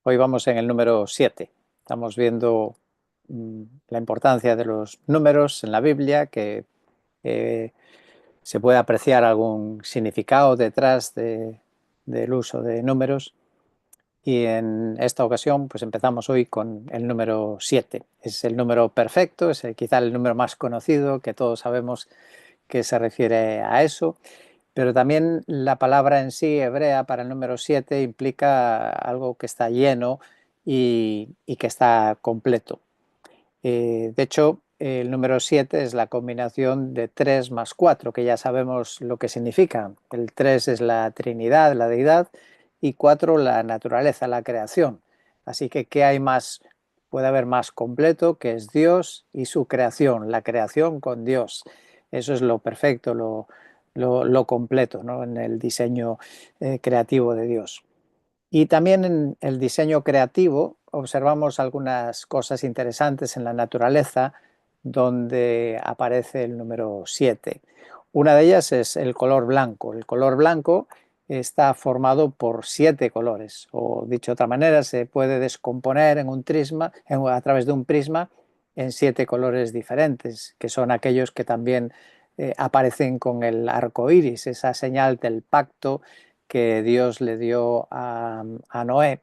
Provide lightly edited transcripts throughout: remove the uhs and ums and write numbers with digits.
Hoy vamos en el número 7. Estamos viendo la importancia de los números en la Biblia, que eh, se puede apreciar algún significado detrás del uso de números. Y en esta ocasión, pues empezamos hoy con el número 7. Es el número perfecto, es quizá el número más conocido, que todos sabemos que se refiere a eso. Pero también la palabra en sí, hebrea, para el número 7 implica algo que está lleno y que está completo. De hecho, el número 7 es la combinación de 3 más 4, que ya sabemos lo que significa. El 3 es la Trinidad, la deidad, y 4 la naturaleza, la creación. Así que, ¿qué hay más? Puede haber más completo, que es Dios y su creación, la creación con Dios. Eso es lo perfecto, lo completo, ¿no? En el diseño creativo de Dios. Y también en el diseño creativo observamos algunas cosas interesantes en la naturaleza donde aparece el número 7. Una de ellas es el color blanco. El color blanco está formado por 7 colores, o dicho de otra manera, se puede descomponer en un prisma, a través de un prisma en 7 colores diferentes, que son aquellos que también aparecen con el arco iris, esa señal del pacto que Dios le dio a Noé.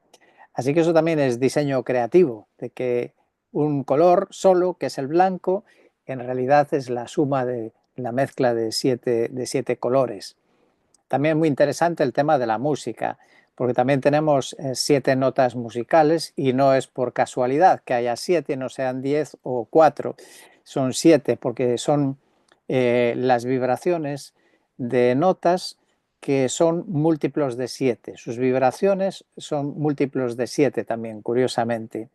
Así que eso también es diseño creativo, de que un color solo, que es el blanco, en realidad es la suma de la mezcla de siete colores. También es muy interesante el tema de la música, porque también tenemos 7 notas musicales y no es por casualidad que haya 7, no sean 10 o 4, son 7 porque son las vibraciones de notas que son múltiplos de 7. Sus vibraciones son múltiplos de 7 también, curiosamente.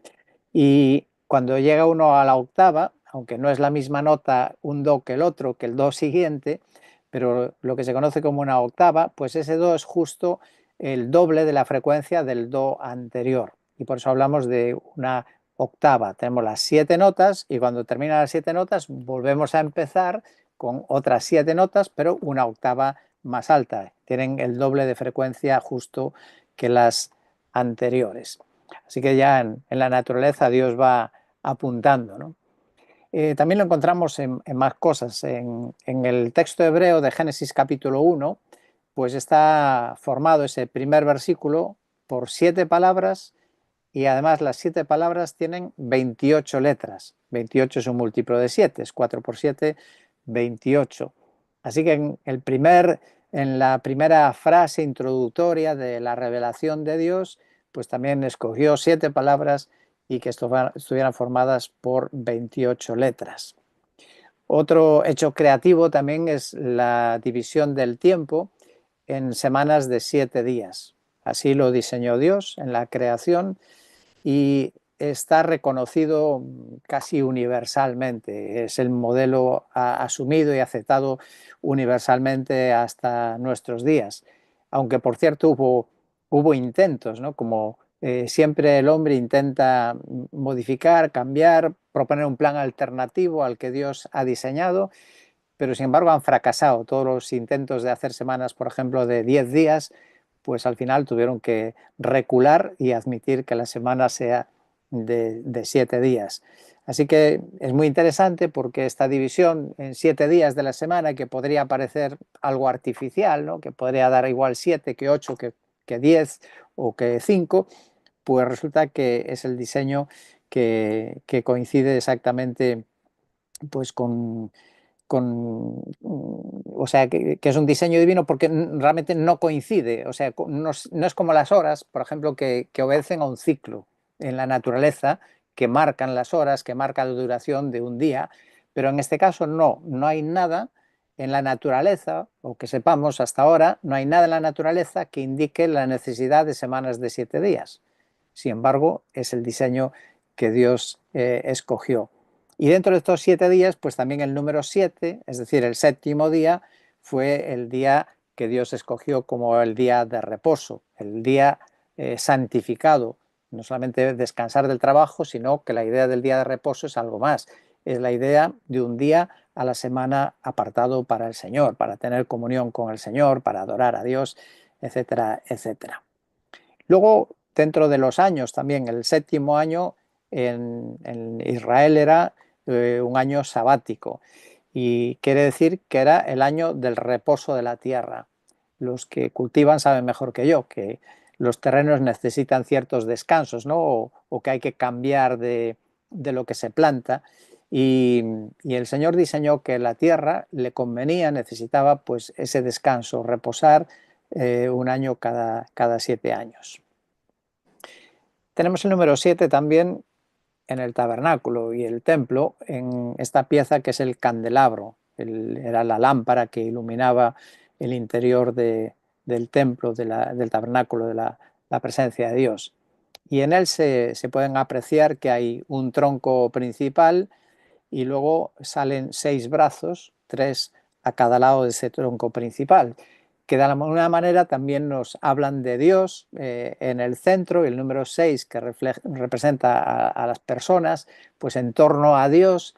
Y cuando llega uno a la octava, aunque no es la misma nota un do que el otro, que el do siguiente, pero lo que se conoce como una octava, pues ese do es justo el doble de la frecuencia del do anterior. Y por eso hablamos de una octava. Tenemos las 7 notas y cuando terminan las 7 notas volvemos a empezar con otras 7 notas, pero una octava más alta. Tienen el doble de frecuencia justo que las anteriores. Así que ya en la naturaleza Dios va apuntando, ¿no? También lo encontramos en más cosas. En el texto hebreo de Génesis capítulo 1, pues está formado ese primer versículo por 7 palabras y además las 7 palabras tienen 28 letras. 28 es un múltiplo de 7, es 4 por 7, 28. Así que en la primera frase introductoria de la revelación de Dios, pues también escogió 7 palabras y que estuvieran formadas por 28 letras. Otro hecho creativo también es la división del tiempo en semanas de 7 días. Así lo diseñó Dios en la creación y está reconocido casi universalmente. Es el modelo asumido y aceptado universalmente hasta nuestros días. Aunque, por cierto, hubo intentos, ¿no? Como siempre el hombre intenta modificar, cambiar, proponer un plan alternativo al que Dios ha diseñado, pero sin embargo han fracasado. Todos los intentos de hacer semanas, por ejemplo, de 10 días, pues al final tuvieron que recular y admitir que la semana sea de 7 días. Así que es muy interesante porque esta división en 7 días de la semana, que podría parecer algo artificial, ¿no? Que podría dar igual 7 que 8 que 10 o que 5, pues resulta que es el diseño que coincide exactamente pues o sea, que es un diseño divino porque realmente no coincide, o sea, no es como las horas, por ejemplo, que obedecen a un ciclo en la naturaleza, que marcan las horas, que marcan la duración de un día, pero en este caso no hay nada en la naturaleza, o que sepamos hasta ahora, no hay nada en la naturaleza que indique la necesidad de semanas de 7 días. Sin embargo, es el diseño que Dios escogió. Y dentro de estos 7 días, pues también el número 7, es decir, el séptimo día, fue el día que Dios escogió como el día de reposo, el día santificado. No solamente descansar del trabajo, sino que la idea del día de reposo es algo más. Es la idea de un día a la semana apartado para el Señor, para tener comunión con el Señor, para adorar a Dios, etcétera, etcétera. Luego dentro de los años también, el séptimo año en Israel era un año sabático, y quiere decir que era el año del reposo de la tierra. Los que cultivan saben mejor que yo que los terrenos necesitan ciertos descansos, ¿no? O que hay que cambiar de lo que se planta. Y el Señor diseñó que la tierra le convenía, necesitaba pues ese descanso, reposar un año cada 7 años. Tenemos el número 7 también en el tabernáculo y el templo, en esta pieza que es el candelabro. Era la lámpara que iluminaba el interior del templo, del tabernáculo, de la presencia de Dios. Y en él se pueden apreciar que hay un tronco principal y luego salen 6 brazos, 3 a cada lado de ese tronco principal, que de alguna manera también nos hablan de Dios en el centro, y el número 6 que representa a las personas, pues en torno a Dios,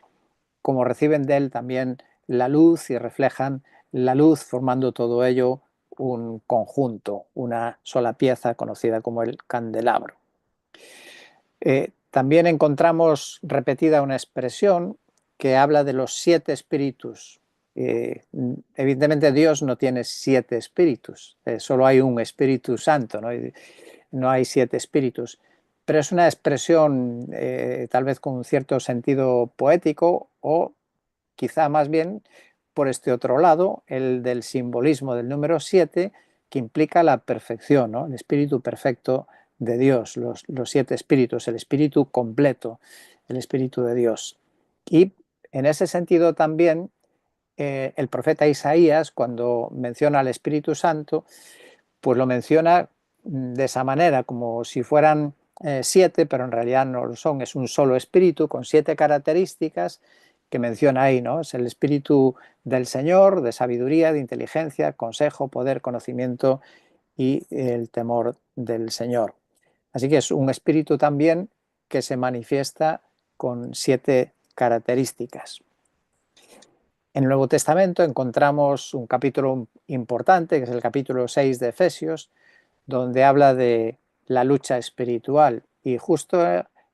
como reciben de él también la luz y reflejan la luz, formando todo ello un conjunto, una sola pieza conocida como el candelabro. También encontramos repetida una expresión que habla de los 7 espíritus. Evidentemente Dios no tiene 7 espíritus, solo hay un Espíritu Santo, no hay 7 espíritus, pero es una expresión tal vez con un cierto sentido poético, o quizá más bien por este otro lado, el del simbolismo del número 7, que implica la perfección, ¿no? El espíritu perfecto de Dios, los 7 espíritus, el espíritu completo, el espíritu de Dios. Y en ese sentido también el profeta Isaías, cuando menciona al Espíritu Santo, pues lo menciona de esa manera, como si fueran 7, pero en realidad no lo son, es un solo espíritu con 7 características que menciona ahí, ¿no? Es el espíritu del Señor, de sabiduría, de inteligencia, consejo, poder, conocimiento y el temor del Señor. Así que es un espíritu también que se manifiesta con 7 características. En el Nuevo Testamento encontramos un capítulo importante, que es el capítulo 6 de Efesios, donde habla de la lucha espiritual, y justo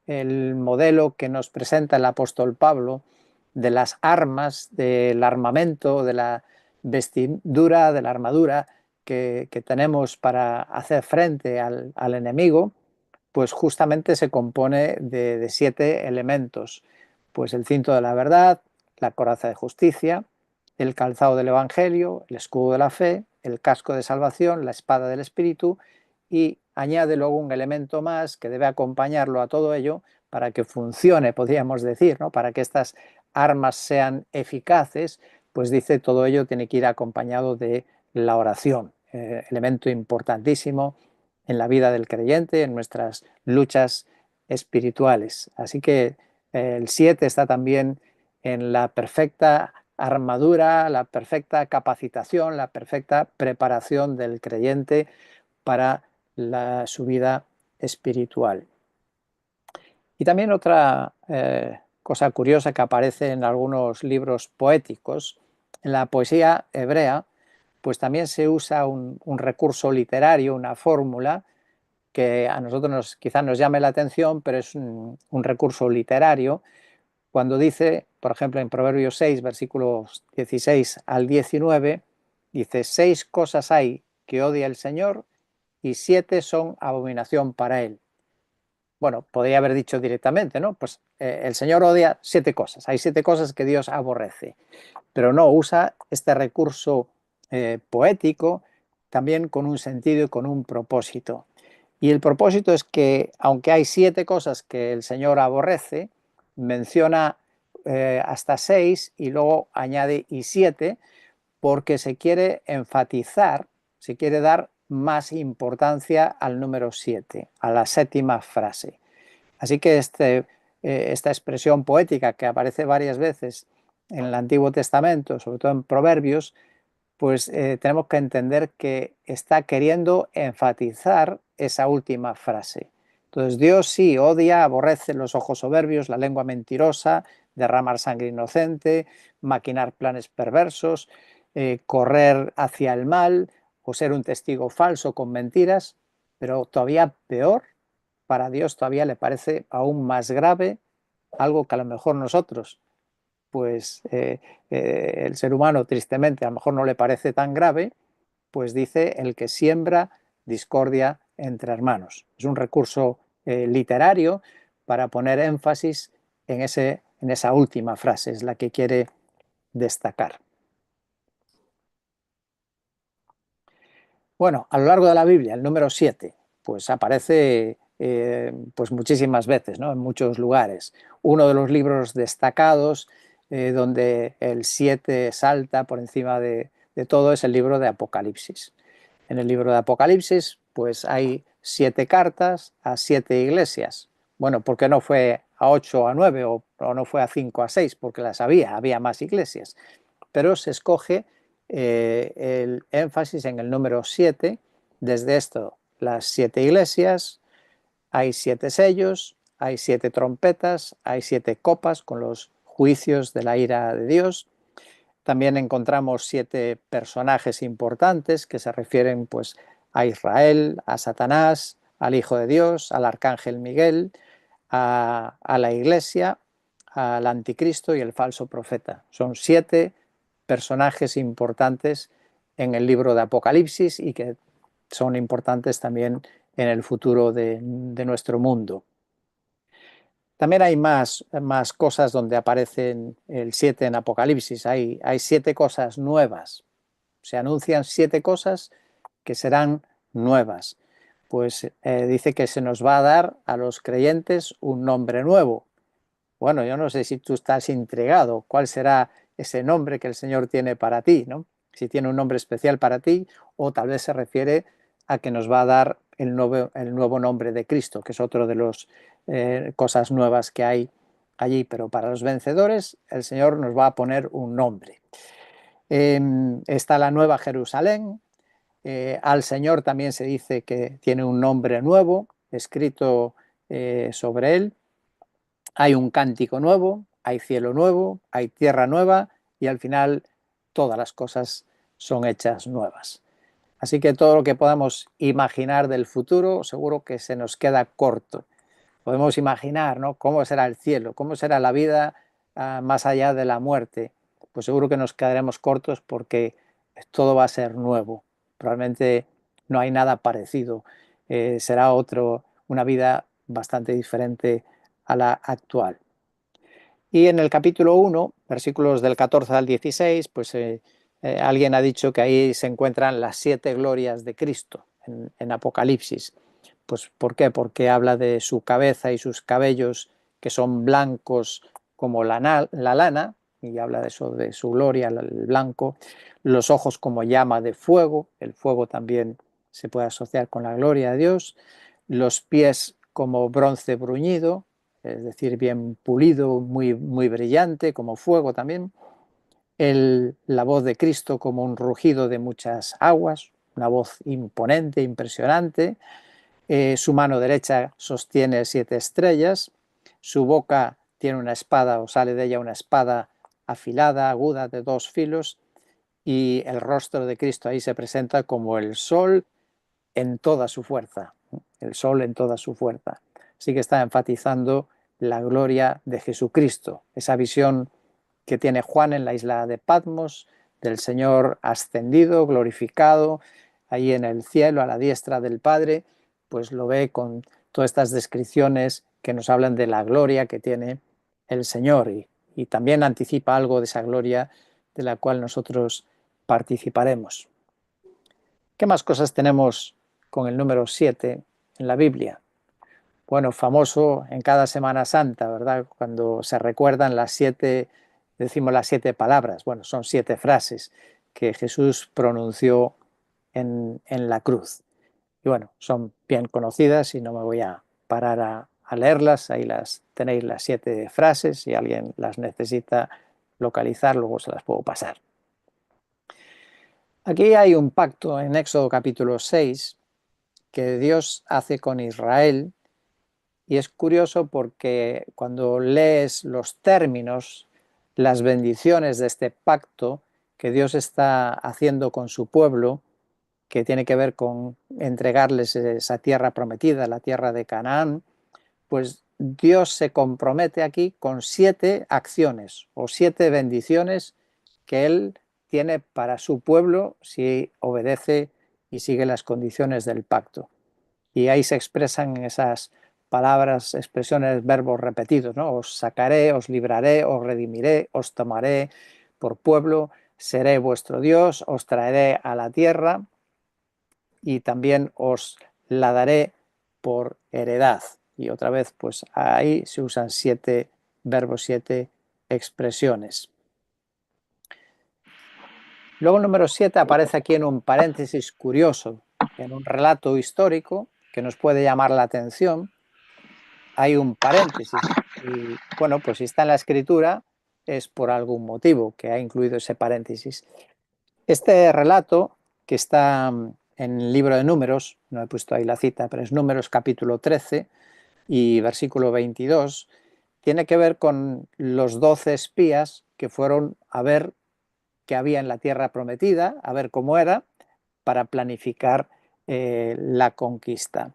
el modelo que nos presenta el apóstol Pablo de las armas, del armamento, de la vestidura, de la armadura que tenemos para hacer frente al enemigo, pues justamente se compone de 7 elementos. Pues el cinto de la verdad, la coraza de justicia, el calzado del evangelio, el escudo de la fe, el casco de salvación, la espada del espíritu, y añade luego un elemento más que debe acompañarlo a todo ello para que funcione, podríamos decir, ¿no? Para que estas armas sean eficaces, pues dice todo ello tiene que ir acompañado de la oración, elemento importantísimo en la vida del creyente, en nuestras luchas espirituales. Así que el 7 está también en la perfecta armadura, la perfecta capacitación, la perfecta preparación del creyente para su vida espiritual. Y también otra cosa curiosa que aparece en algunos libros poéticos, en la poesía hebrea, pues también se usa un recurso literario, una fórmula, que a nosotros quizás nos llame la atención, pero es un recurso literario, cuando dice, por ejemplo, en Proverbios 6, versículos 16 al 19, dice: 6 cosas hay que odia el Señor y 7 son abominación para él. Bueno, podría haber dicho directamente, ¿no? Pues el Señor odia 7 cosas, hay 7 cosas que Dios aborrece, pero no, usa este recurso poético también con un sentido y con un propósito. Y el propósito es que, aunque hay 7 cosas que el Señor aborrece, menciona hasta 6 y luego añade y 7, porque se quiere enfatizar, se quiere dar más importancia al número 7, a la séptima frase. Así que esta expresión poética que aparece varias veces en el Antiguo Testamento, sobre todo en Proverbios, pues tenemos que entender que está queriendo enfatizar esa última frase. Entonces Dios sí odia, aborrece los ojos soberbios, la lengua mentirosa, derramar sangre inocente, maquinar planes perversos, correr hacia el mal o ser un testigo falso con mentiras, pero todavía peor para Dios todavía le parece aún más grave algo que a lo mejor nosotros, pues el ser humano tristemente a lo mejor no le parece tan grave, pues dice el que siembra discordia entre hermanos. Es un recurso literario para poner énfasis en esa última frase, es la que quiere destacar. Bueno, a lo largo de la Biblia, el número 7, pues aparece pues muchísimas veces, ¿no? En muchos lugares. Uno de los libros destacados donde el 7 salta por encima de todo es el libro de Apocalipsis. En el libro de Apocalipsis, pues hay 7 cartas a 7 iglesias. Bueno, ¿por qué no fue a 8 o a 9 o no fue a 5 a 6? Porque las había más iglesias. Pero se escoge el énfasis en el número 7. Desde esto, las 7 iglesias, hay 7 sellos, hay 7 trompetas, hay 7 copas con los juicios de la ira de Dios. También encontramos 7 personajes importantes que se refieren pues, a Israel, a Satanás, al Hijo de Dios, al Arcángel Miguel, a la Iglesia, al Anticristo y el falso profeta. Son 7 personajes importantes en el libro de Apocalipsis y que son importantes también en el futuro de nuestro mundo. También hay más cosas donde aparecen el 7 en Apocalipsis. Hay 7 cosas nuevas. Se anuncian 7 cosas que serán nuevas. Pues dice que se nos va a dar a los creyentes un nombre nuevo. Bueno, yo no sé si tú estás intrigado. ¿Cuál será ese nombre que el Señor tiene para ti, ¿no? Si tiene un nombre especial para ti o tal vez se refiere a que nos va a dar el nuevo nombre de Cristo, que es otro de las cosas nuevas que hay allí. Pero para los vencedores el Señor nos va a poner un nombre. Está la Nueva Jerusalén. Al Señor también se dice que tiene un nombre nuevo escrito sobre él. Hay un cántico nuevo, hay cielo nuevo, hay tierra nueva y al final todas las cosas son hechas nuevas. Así que todo lo que podamos imaginar del futuro seguro que se nos queda corto. Podemos imaginar, ¿no?, cómo será el cielo, cómo será la vida más allá de la muerte. Pues seguro que nos quedaremos cortos porque todo va a ser nuevo. Probablemente no hay nada parecido. Será una vida bastante diferente a la actual. Y en el capítulo 1, versículos del 14 al 16, pues alguien ha dicho que ahí se encuentran las 7 glorias de Cristo en Apocalipsis. Pues, ¿por qué? Porque habla de su cabeza y sus cabellos que son blancos como la lana, y habla de eso, de su gloria, el blanco, los ojos como llama de fuego, el fuego también se puede asociar con la gloria de Dios, los pies como bronce bruñido, es decir, bien pulido, muy, muy brillante, como fuego también, la voz de Cristo como un rugido de muchas aguas, una voz imponente, impresionante, su mano derecha sostiene 7 estrellas, su boca tiene una espada o sale de ella una espada afilada, aguda, de 2 filos, y el rostro de Cristo ahí se presenta como el sol en toda su fuerza, el sol en toda su fuerza. Así que está enfatizando la gloria de Jesucristo, esa visión que tiene Juan en la isla de Patmos, del Señor ascendido, glorificado, ahí en el cielo, a la diestra del Padre, pues lo ve con todas estas descripciones que nos hablan de la gloria que tiene el Señor y también anticipa algo de esa gloria de la cual nosotros participaremos. ¿Qué más cosas tenemos con el número 7 en la Biblia? Bueno, famoso en cada Semana Santa, ¿verdad? Cuando se recuerdan decimos las 7 palabras, bueno, son 7 frases que Jesús pronunció en la cruz. Y bueno, son bien conocidas y no me voy a parar a leerlas, ahí las tenéis las 7 frases, si alguien las necesita localizar, luego se las puedo pasar. Aquí hay un pacto en Éxodo capítulo 6 que Dios hace con Israel. Y es curioso porque cuando lees los términos, las bendiciones de este pacto que Dios está haciendo con su pueblo, que tiene que ver con entregarles esa tierra prometida, la tierra de Canaán, pues Dios se compromete aquí con 7 acciones o 7 bendiciones que Él tiene para su pueblo si obedece y sigue las condiciones del pacto. Y ahí se expresan esas palabras, expresiones, verbos repetidos, ¿no? Os sacaré, os libraré, os redimiré, os tomaré por pueblo, seré vuestro Dios, os traeré a la tierra y también os la daré por heredad. Y otra vez, pues ahí se usan 7 verbos, 7 expresiones. Luego el número 7 aparece aquí en un paréntesis curioso, en un relato histórico que nos puede llamar la atención. Hay un paréntesis y bueno, pues si está en la escritura es por algún motivo que ha incluido ese paréntesis. Este relato que está en el libro de Números, no he puesto ahí la cita, pero es Números capítulo 13 y versículo 22, tiene que ver con los 12 espías que fueron a ver qué había en la tierra prometida, a ver cómo era, para planificar la conquista.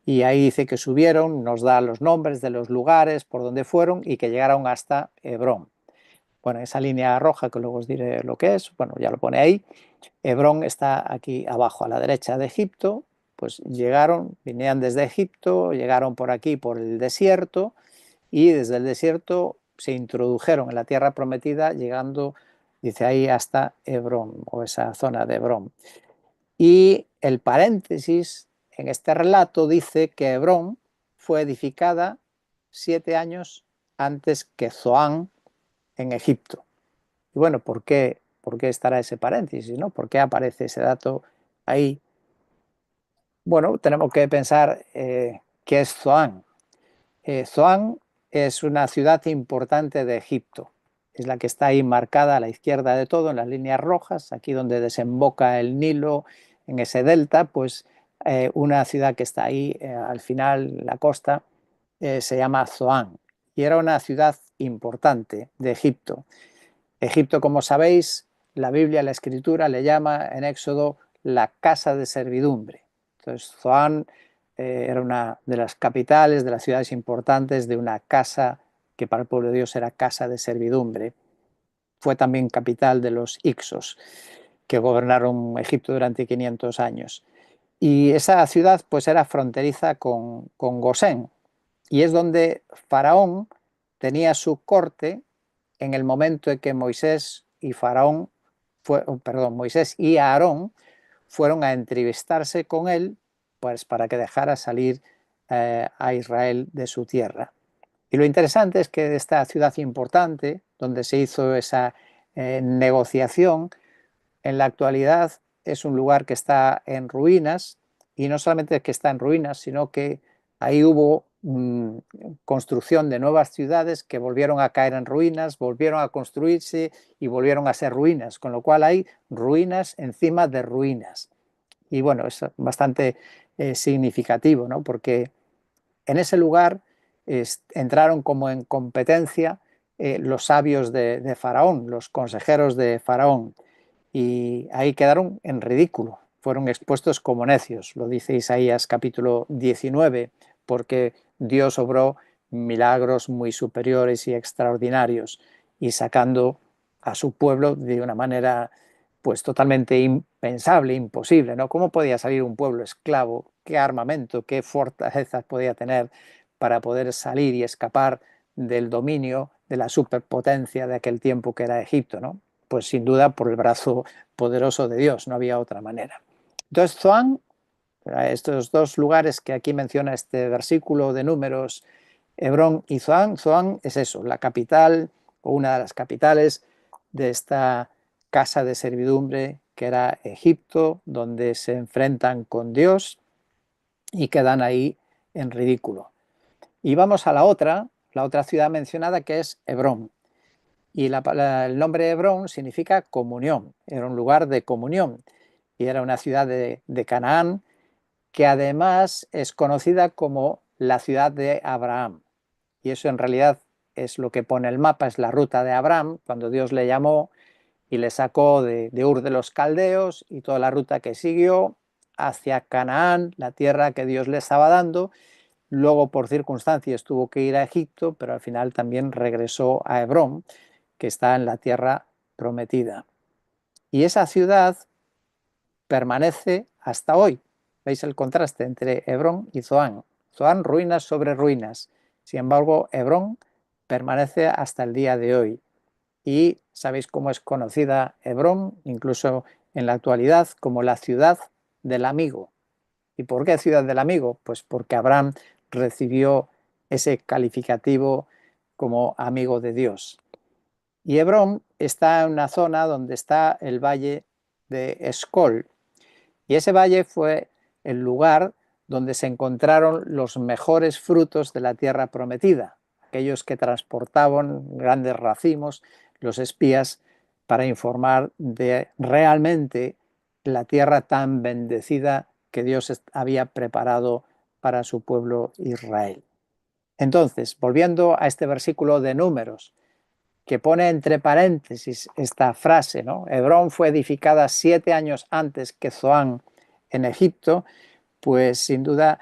Y ahí dice que subieron, nos da los nombres de los lugares por donde fueron y que llegaron hasta Hebrón. Bueno, esa línea roja que luego os diré lo que es, bueno, ya lo pone ahí. Hebrón está aquí abajo a la derecha de Egipto, pues llegaron, vinían desde Egipto, llegaron por aquí por el desierto y desde el desierto se introdujeron en la tierra prometida llegando, dice ahí, hasta Hebrón o esa zona de Hebrón. Y el paréntesis en este relato dice que Hebrón fue edificada 7 años antes que Zoán en Egipto. Y bueno, por qué estará ese paréntesis, ¿no? ¿Por qué aparece ese dato ahí? Bueno, tenemos que pensar qué es Zoán. Zoán es una ciudad importante de Egipto. Es la que está ahí marcada a la izquierda de todo, en las líneas rojas, aquí donde desemboca el Nilo, en ese delta, pues una ciudad que está ahí al final, la costa, se llama Zoán. Y era una ciudad importante de Egipto. Egipto, como sabéis, la Biblia, la Escritura, le llama en Éxodo la casa de servidumbre. Entonces, Zoán era una de las capitales, de las ciudades importantes de una casa que para el pueblo de Dios era casa de servidumbre. Fue también capital de los Ixos, que gobernaron Egipto durante 500 años. Y esa ciudad pues era fronteriza con Gosén, y es donde Faraón tenía su corte en el momento en que Moisés y Moisés y Aarón fueron a entrevistarse con él, pues para que dejara salir a Israel de su tierra. Y lo interesante es que esta ciudad importante, donde se hizo esa negociación, en la actualidad es un lugar que está en ruinas, y no solamente que está en ruinas, sino que ahí hubo construcción de nuevas ciudades que volvieron a caer en ruinas, volvieron a construirse y volvieron a ser ruinas, con lo cual hay ruinas encima de ruinas. Y bueno, es bastante significativo, ¿no? Porque en ese lugar entraron como en competencia los sabios de Faraón, los consejeros de Faraón, y ahí quedaron en ridículo, fueron expuestos como necios, lo dice Isaías capítulo 19, porque Dios obró milagros muy superiores y extraordinarios y sacando a su pueblo de una manera pues totalmente impensable, imposible, ¿no? ¿Cómo podía salir un pueblo esclavo? ¿Qué armamento, qué fortalezas podía tener para poder salir y escapar del dominio de la superpotencia de aquel tiempo que era Egipto, ¿no? Pues sin duda por el brazo poderoso de Dios, no había otra manera. Entonces Zoán, estos dos lugares que aquí menciona este versículo de Números, Hebrón y Zoán, Zoán es eso, la capital o una de las capitales de esta casa de servidumbre que era Egipto, donde se enfrentan con Dios y quedan ahí en ridículo. Y vamos a la otra ciudad mencionada, que es Hebrón. Y el nombre Hebrón significa comunión, era un lugar de comunión y era una ciudad de Canaán que además es conocida como la ciudad de Abraham. Y eso en realidad es lo que pone el mapa, es la ruta de Abraham, cuando Dios le llamó y le sacó de Ur de los Caldeos y toda la ruta que siguió hacia Canaán, la tierra que Dios le estaba dando. Luego, por circunstancias, tuvo que ir a Egipto, pero al final también regresó a Hebrón, que está en la tierra prometida. Y esa ciudad permanece hasta hoy. ¿Veis el contraste entre Hebrón y Zoán? Zoán, ruinas sobre ruinas. Sin embargo, Hebrón permanece hasta el día de hoy. Y sabéis cómo es conocida Hebrón, incluso en la actualidad, como la ciudad del amigo. ¿Y por qué ciudad del amigo? Pues porque Abraham recibió ese calificativo como amigo de Dios. Y Hebrón está en una zona donde está el valle de Escol. Y ese valle fue el lugar donde se encontraron los mejores frutos de la tierra prometida, aquellos que transportaban grandes racimos los espías para informar de realmente la tierra tan bendecida que Dios había preparado para su pueblo Israel. Entonces, volviendo a este versículo de Números, que pone entre paréntesis esta frase, ¿no? Hebrón fue edificada 7 años antes que Zoán en Egipto, pues sin duda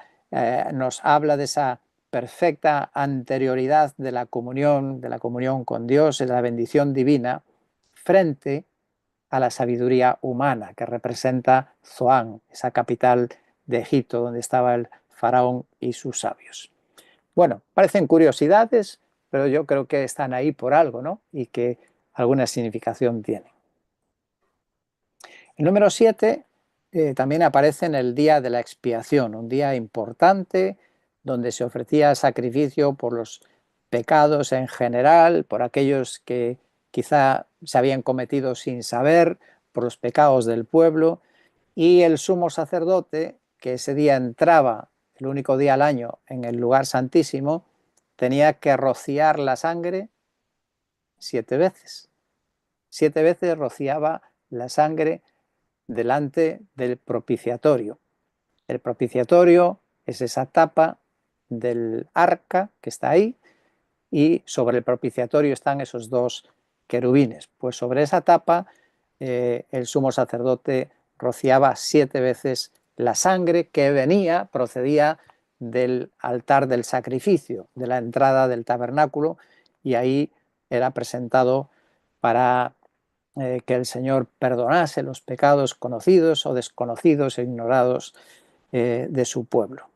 nos habla de esa perfecta anterioridad de la comunión con Dios, de la bendición divina, frente a la sabiduría humana que representa Zoán, esa capital de Egipto donde estaba el faraón y sus sabios. Bueno, parecen curiosidades, pero yo creo que están ahí por algo, ¿no? Y que alguna significación tienen. El número 7 también aparece en el día de la expiación, un día importante donde se ofrecía sacrificio por los pecados en general, por aquellos que quizá se habían cometido sin saber, por los pecados del pueblo, y el sumo sacerdote, que ese día entraba, el único día al año, en el lugar santísimo, tenía que rociar la sangre 7 veces. 7 veces rociaba la sangre delante del propiciatorio. El propiciatorio es esa tapa del arca que está ahí y sobre el propiciatorio están esos dos querubines. Pues sobre esa tapa el sumo sacerdote rociaba 7 veces la sangre que procedía del altar del sacrificio, de la entrada del tabernáculo, y ahí era presentado para que el Señor perdonase los pecados conocidos o desconocidos e ignorados de su pueblo.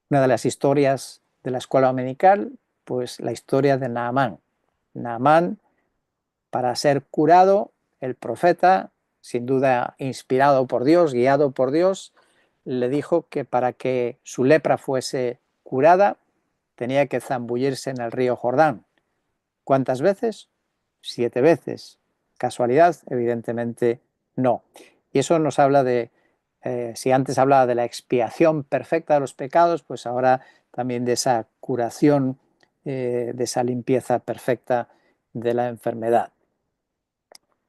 Una de las historias de la escuela dominical, pues la historia de Naamán. Naamán, para ser curado, el profeta, sin duda inspirado por Dios, guiado por Dios, le dijo que para que su lepra fuese curada, tenía que zambullirse en el río Jordán. ¿Cuántas veces? 7 veces. ¿Casualidad? Evidentemente no. Y eso nos habla de, si antes hablaba de la expiación perfecta de los pecados, pues ahora también de esa curación, de esa limpieza perfecta de la enfermedad.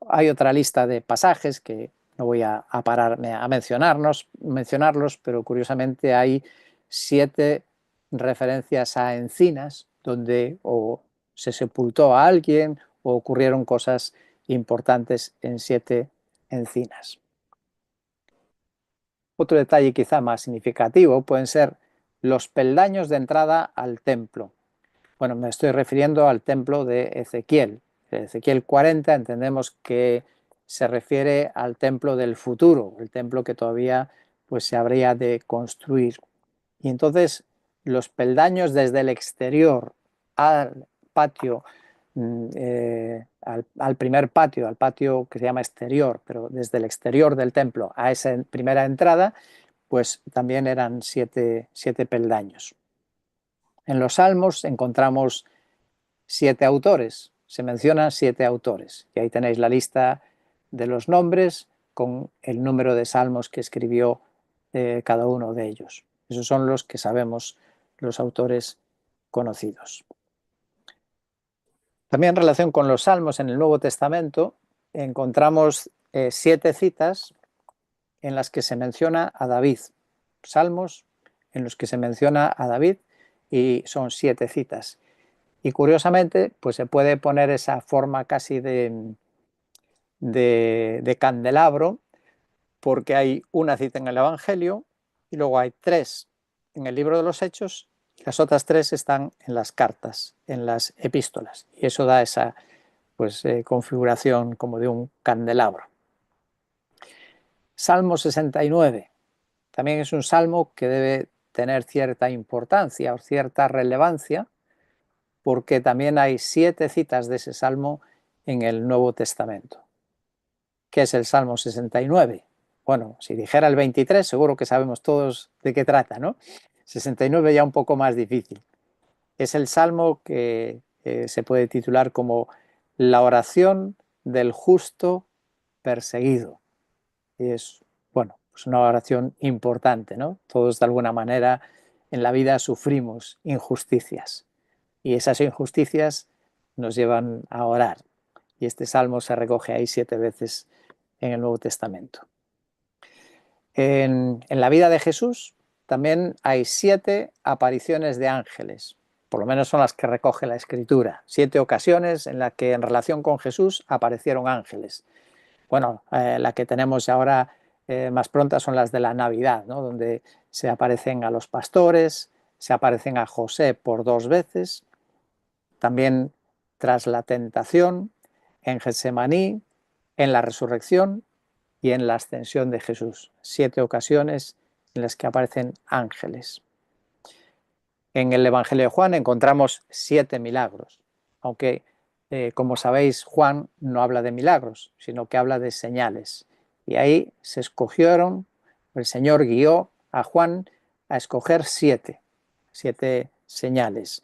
Hay otra lista de pasajes que no voy a pararme a mencionarlos, pero curiosamente hay 7 referencias a encinas donde o se sepultó a alguien o ocurrieron cosas importantes en 7 encinas. Otro detalle quizá más significativo pueden ser los peldaños de entrada al templo. Bueno, me estoy refiriendo al templo de Ezequiel. Ezequiel 40 entendemos que se refiere al templo del futuro, el templo que todavía pues, se habría de construir. Y entonces los peldaños desde el exterior al patio, al primer patio, al patio que se llama exterior, pero desde el exterior del templo a esa primera entrada, pues también eran 7 peldaños. En los Salmos encontramos 7 autores, se mencionan 7 autores, y ahí tenéis la lista de los nombres con el número de salmos que escribió cada uno de ellos. Esos son los que sabemos, los autores conocidos. También en relación con los salmos en el Nuevo Testamento encontramos 7 citas en las que se menciona a David, salmos en los que se menciona a David, y son 7 citas. Y curiosamente, pues se puede poner esa forma casi de candelabro, porque hay una cita en el Evangelio y luego hay 3 en el libro de los Hechos, y las otras 3 están en las cartas, en las epístolas. Y eso da esa pues, configuración como de un candelabro. Salmo 69. También es un salmo que debe tener cierta importancia o cierta relevancia, porque también hay 7 citas de ese salmo en el Nuevo Testamento. ¿Qué es el Salmo 69? Bueno, si dijera el 23, seguro que sabemos todos de qué trata, ¿no? 69 ya un poco más difícil. Es el salmo que se puede titular como la oración del justo perseguido. Y es, bueno, pues una oración importante, ¿no? Todos de alguna manera en la vida sufrimos injusticias y esas injusticias nos llevan a orar. Y este salmo se recoge ahí 7 veces en el Nuevo Testamento. En la vida de Jesús también hay 7 apariciones de ángeles, por lo menos son las que recoge la Escritura, 7 ocasiones en las que en relación con Jesús aparecieron ángeles. Bueno, la que tenemos ahora más pronta son las de la Navidad, ¿no? Donde se aparecen a los pastores, se aparecen a José por 2 veces, también tras la tentación, en Getsemaní, en la resurrección y en la ascensión de Jesús. 7 ocasiones en las que aparecen ángeles. En el Evangelio de Juan encontramos 7 milagros, aunque, como sabéis, Juan no habla de milagros, sino que habla de señales. Y ahí se escogieron, el Señor guió a Juan a escoger 7 señales.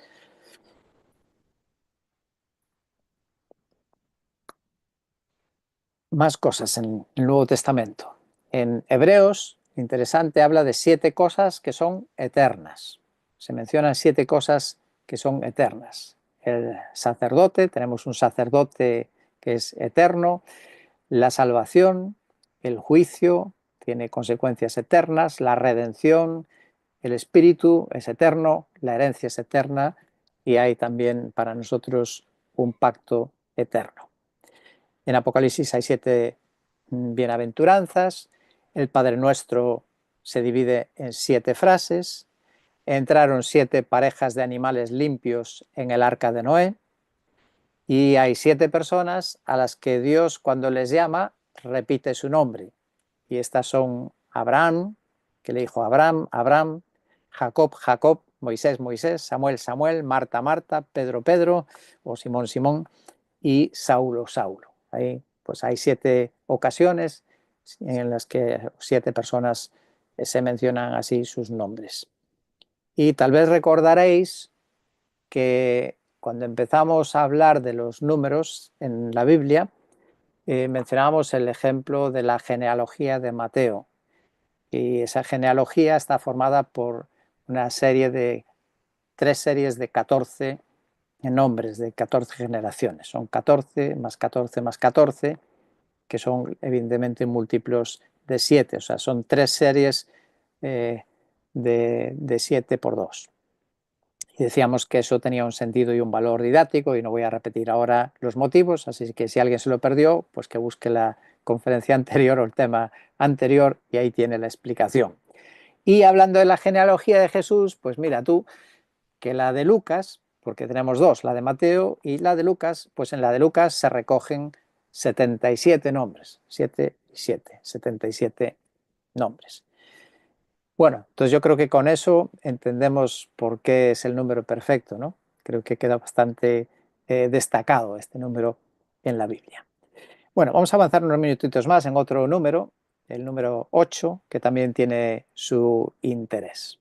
Más cosas en el Nuevo Testamento. En Hebreos, interesante, habla de 7 cosas que son eternas. Se mencionan 7 cosas que son eternas. El sacerdote, tenemos un sacerdote que es eterno, la salvación, el juicio, tiene consecuencias eternas, la redención, el espíritu es eterno, la herencia es eterna y hay también para nosotros un pacto eterno. En Apocalipsis hay 7 bienaventuranzas, el Padre Nuestro se divide en 7 frases, entraron 7 parejas de animales limpios en el arca de Noé y hay 7 personas a las que Dios cuando les llama repite su nombre. Y estas son Abraham, que le dijo Abraham, Abraham, Jacob, Jacob, Moisés, Moisés, Samuel, Samuel, Marta, Marta, Pedro, Pedro o Simón, Simón y Saulo, Saulo. Ahí pues hay 7 ocasiones en las que 7 personas se mencionan así sus nombres. Y tal vez recordaréis que cuando empezamos a hablar de los números en la Biblia, mencionábamos el ejemplo de la genealogía de Mateo. Y esa genealogía está formada por una serie de 3 series de 14 nombres, de 14 generaciones. Son 14 más 14 más 14, que son evidentemente múltiplos de 7, o sea, son 3 series de 7 por 2. Y decíamos que eso tenía un sentido y un valor didáctico y no voy a repetir ahora los motivos, así que si alguien se lo perdió, pues que busque la conferencia anterior o el tema anterior y ahí tiene la explicación. Y hablando de la genealogía de Jesús, pues mira tú que la de Lucas, porque tenemos 2, la de Mateo y la de Lucas, pues en la de Lucas se recogen 77 nombres, 7 y 7, 77 nombres. Bueno, entonces yo creo que con eso entendemos por qué es el número perfecto, ¿no? Creo que queda bastante destacado este número en la Biblia. Bueno, vamos a avanzar unos minutitos más en otro número, el número 8, que también tiene su interés.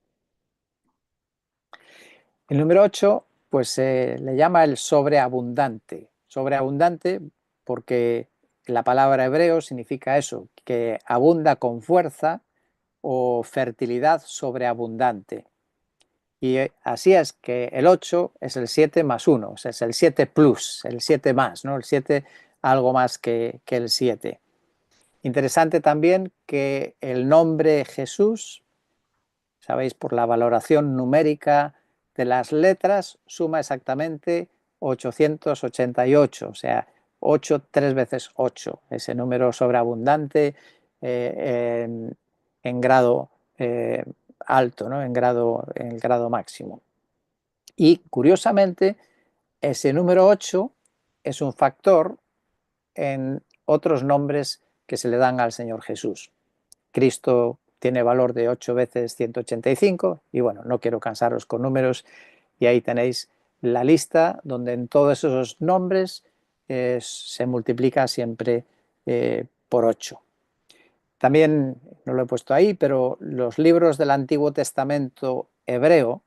El número 8, pues se le llama el sobreabundante. Sobreabundante porque la palabra hebreo significa eso, que abunda con fuerza o fertilidad sobreabundante. Y así es que el 8 es el 7 más 1, o sea, es el 7 plus, el 7 más, ¿no? El 7 algo más que el 7. Interesante también que el nombre Jesús, sabéis, por la valoración numérica de las letras suma exactamente 888, o sea, 8, 3 veces 8, ese número sobreabundante en grado alto, ¿no? En el grado máximo. Y curiosamente, ese número 8 es un factor en otros nombres que se le dan al Señor Jesús. Cristo tiene valor de 8 veces 185 y bueno, no quiero cansaros con números y ahí tenéis la lista donde en todos esos nombres se multiplica siempre por 8. También, no lo he puesto ahí, pero los libros del Antiguo Testamento hebreo,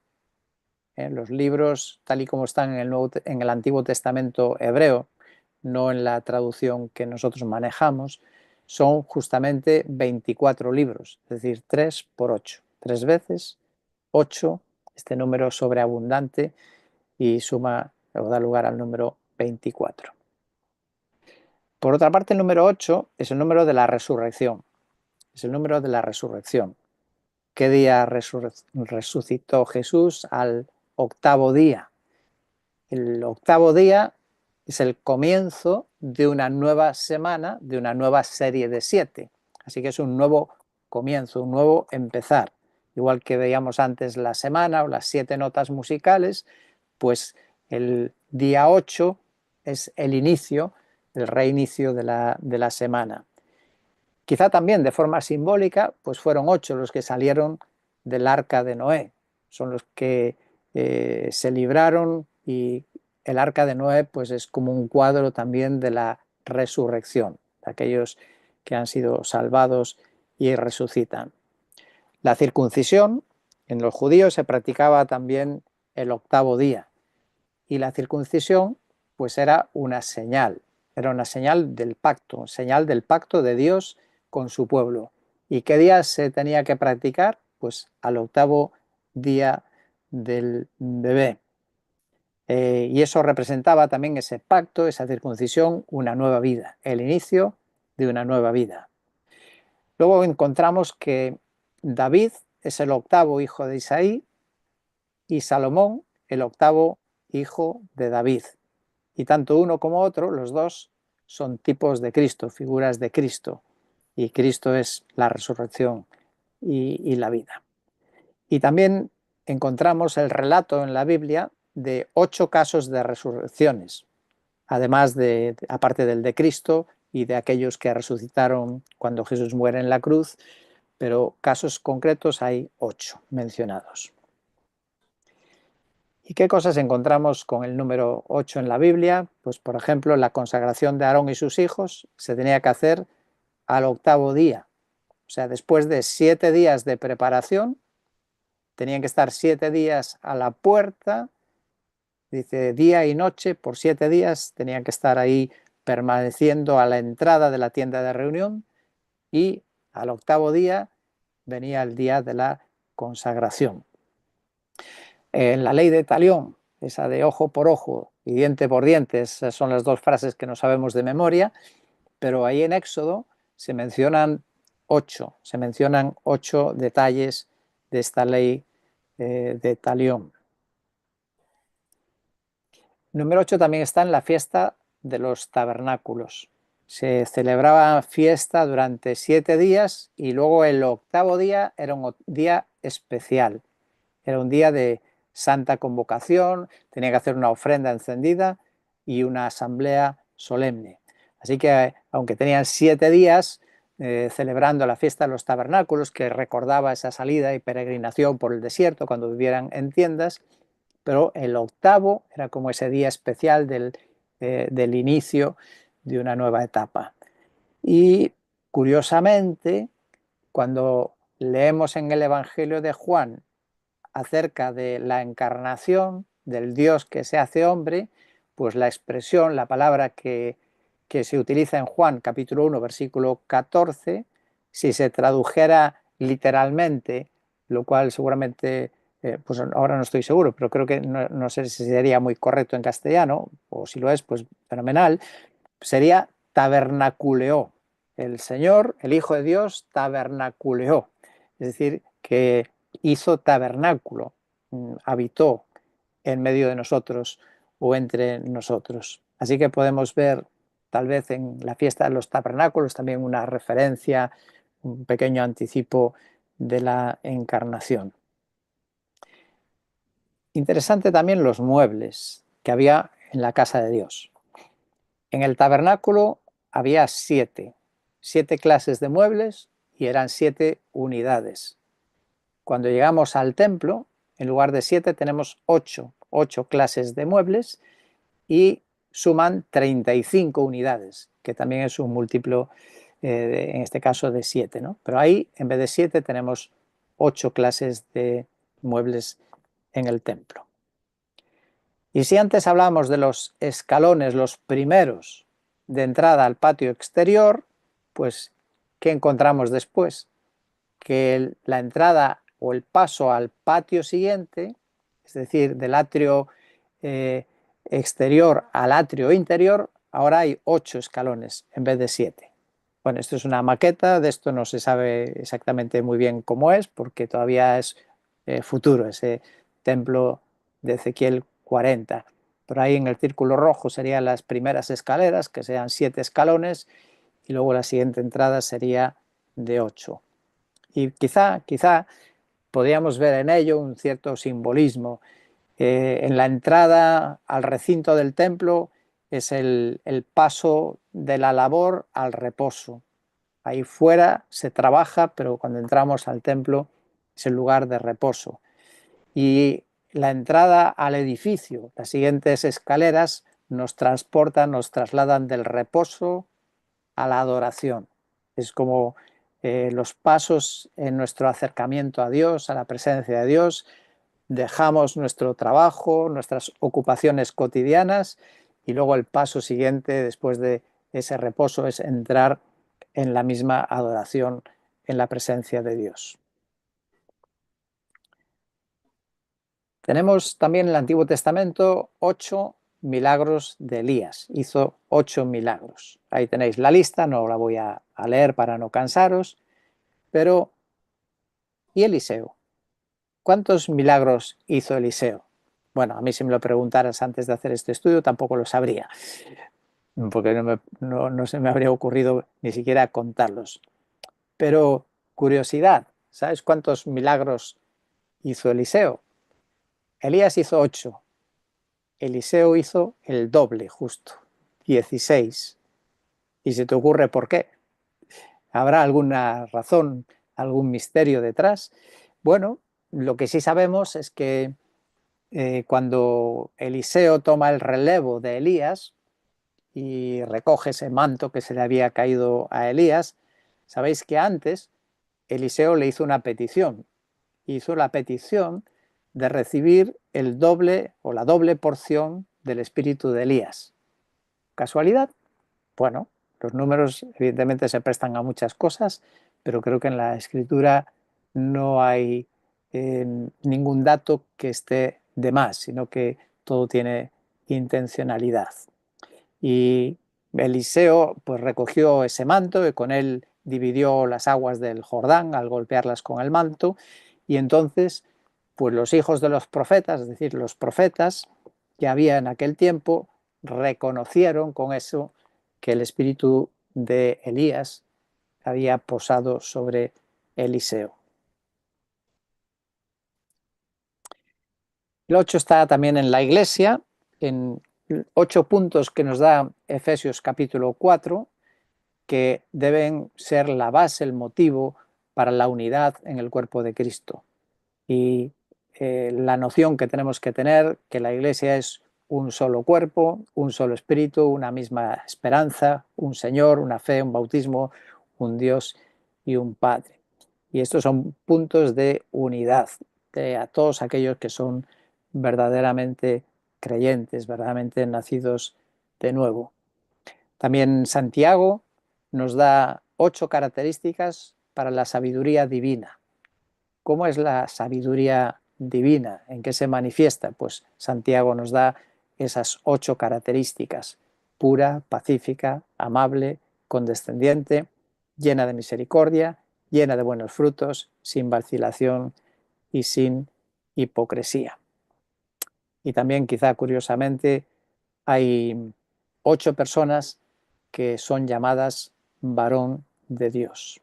los libros tal y como están en el Antiguo Testamento hebreo, no en la traducción que nosotros manejamos, son justamente 24 libros, es decir, 3 por 8. 3 veces 8, este número sobreabundante, y suma o da lugar al número 24. Por otra parte, el número 8 es el número de la resurrección. Es el número de la resurrección. ¿Qué día resucitó Jesús? Al octavo día. El octavo día es el comienzo de una nueva semana, de una nueva serie de 7. Así que es un nuevo comienzo, un nuevo empezar. Igual que veíamos antes la semana o las 7 notas musicales, pues el día 8 es el inicio, el reinicio de la semana. Quizá también de forma simbólica, pues fueron 8 los que salieron del arca de Noé. Son los que se libraron, y el arca de Noé pues es como un cuadro también de la resurrección, de aquellos que han sido salvados y resucitan. La circuncisión en los judíos se practicaba también el octavo día, y la circuncisión pues era una señal señal del pacto de Dios con su pueblo. ¿Y qué día se tenía que practicar? Pues al octavo día del bebé. Y eso representaba también ese pacto, esa circuncisión, una nueva vida, el inicio de una nueva vida. Luego encontramos que David es el octavo hijo de Isaí y Salomón el octavo hijo de David. Y tanto uno como otro, los dos, son tipos de Cristo, figuras de Cristo. Y Cristo es la resurrección y la vida. Y también encontramos el relato en la Biblia de 8 casos de resurrecciones, además aparte del de Cristo y de aquellos que resucitaron cuando Jesús muere en la cruz, pero casos concretos hay 8 mencionados. ¿Y qué cosas encontramos con el número 8 en la Biblia? Pues, por ejemplo, la consagración de Aarón y sus hijos se tenía que hacer al octavo día. O sea, después de 7 días de preparación, tenían que estar 7 días a la puerta, dice día y noche, por 7 días tenían que estar ahí permaneciendo a la entrada de la tienda de reunión, y al octavo día venía el día de la consagración. En la ley de Talión, esa de ojo por ojo y diente por diente, esas son las 2 frases que no sabemos de memoria, pero ahí en Éxodo se mencionan 8 detalles de esta ley de Talión. Número 8 también está en la fiesta de los tabernáculos. Se celebraba fiesta durante 7 días y luego el octavo día era un día especial. Era un día de santa convocación, tenía que hacer una ofrenda encendida y una asamblea solemne. Así que, aunque tenían 7 días celebrando la fiesta de los tabernáculos, que recordaba esa salida y peregrinación por el desierto cuando vivieran en tiendas, pero el octavo era como ese día especial del inicio de una nueva etapa. Y curiosamente, cuando leemos en el Evangelio de Juan acerca de la encarnación del Dios que se hace hombre, pues la expresión, la palabra que se utiliza en Juan capítulo 1, versículo 14, si se tradujera literalmente, lo cual seguramente, pues ahora no estoy seguro, pero creo que no sé si sería muy correcto en castellano, o si lo es, pues fenomenal, sería tabernaculeó. El Señor, el Hijo de Dios, tabernaculeó. Es decir, que hizo tabernáculo, habitó. en medio de nosotros o entre nosotros. Así que podemos ver tal vez en la fiesta de los tabernáculos también una referencia, un pequeño anticipo de la encarnación. Interesante también los muebles que había en la casa de Dios. En el tabernáculo había siete clases de muebles y eran 7 unidades. Cuando llegamos al templo, en lugar de 7 tenemos 8 clases de muebles y suman 35 unidades, que también es un múltiplo, en este caso, de 7, ¿no? Pero ahí, en vez de 7, tenemos 8 clases de muebles en el templo. Y si antes hablábamos de los escalones, los primeros de entrada al patio exterior, pues, ¿qué encontramos después? Que la entrada o el paso al patio siguiente, es decir, del atrio exterior al atrio interior, ahora hay 8 escalones en vez de 7. Bueno, esto es una maqueta, de esto no se sabe exactamente muy bien cómo es, porque todavía es futuro ese templo de Ezequiel 40. Por ahí en el círculo rojo serían las primeras escaleras, que sean 7 escalones, y luego la siguiente entrada sería de 8. Y quizá podríamos ver en ello un cierto simbolismo. En la entrada al recinto del templo es el paso de la labor al reposo. Ahí fuera se trabaja, pero cuando entramos al templo es el lugar de reposo. Y la entrada al edificio, las siguientes escaleras nos transportan, nos trasladan del reposo a la adoración. Es como los pasos en nuestro acercamiento a Dios, a la presencia de Dios. Dejamos nuestro trabajo, nuestras ocupaciones cotidianas y luego el paso siguiente después de ese reposo es entrar en la misma adoración en la presencia de Dios. Tenemos también en el Antiguo Testamento 8 milagros de Elías. Hizo 8 milagros. Ahí tenéis la lista, no la voy a leer para no cansaros, pero ¿y Eliseo? ¿Cuántos milagros hizo Eliseo? Bueno, a mí si me lo preguntaras antes de hacer este estudio tampoco lo sabría, porque no se me habría ocurrido ni siquiera contarlos. Pero curiosidad, ¿sabes cuántos milagros hizo Eliseo? Elías hizo 8, Eliseo hizo el doble justo, 16. ¿Y se te ocurre por qué? ¿Habrá alguna razón, algún misterio detrás? Bueno, lo que sí sabemos es que cuando Eliseo toma el relevo de Elías y recoge ese manto que se le había caído a Elías, sabéis que antes Eliseo le hizo una petición. Hizo la petición de recibir el doble o la doble porción del espíritu de Elías. ¿Casualidad? Bueno, los números evidentemente se prestan a muchas cosas, pero creo que en la escritura no hay ningún dato que esté de más, sino que todo tiene intencionalidad. Y Eliseo pues recogió ese manto y con él dividió las aguas del Jordán al golpearlas con el manto, y entonces pues los hijos de los profetas, es decir, los profetas que había en aquel tiempo, reconocieron con eso que el espíritu de Elías había posado sobre Eliseo. El 8 está también en la Iglesia, en 8 puntos que nos da Efesios capítulo 4, que deben ser la base, el motivo para la unidad en el cuerpo de Cristo. Y la noción que tenemos que tener, que la Iglesia es un solo cuerpo, un solo espíritu, una misma esperanza, un Señor, una fe, un bautismo, un Dios y un Padre. Y estos son puntos de unidad a todos aquellos que son verdaderamente creyentes, verdaderamente nacidos de nuevo. También Santiago nos da 8 características para la sabiduría divina. ¿Cómo es la sabiduría divina? ¿En qué se manifiesta? Pues Santiago nos da esas 8 características: pura, pacífica, amable, condescendiente, llena de misericordia, llena de buenos frutos, sin vacilación y sin hipocresía. Y también, quizá curiosamente, hay 8 personas que son llamadas varón de Dios.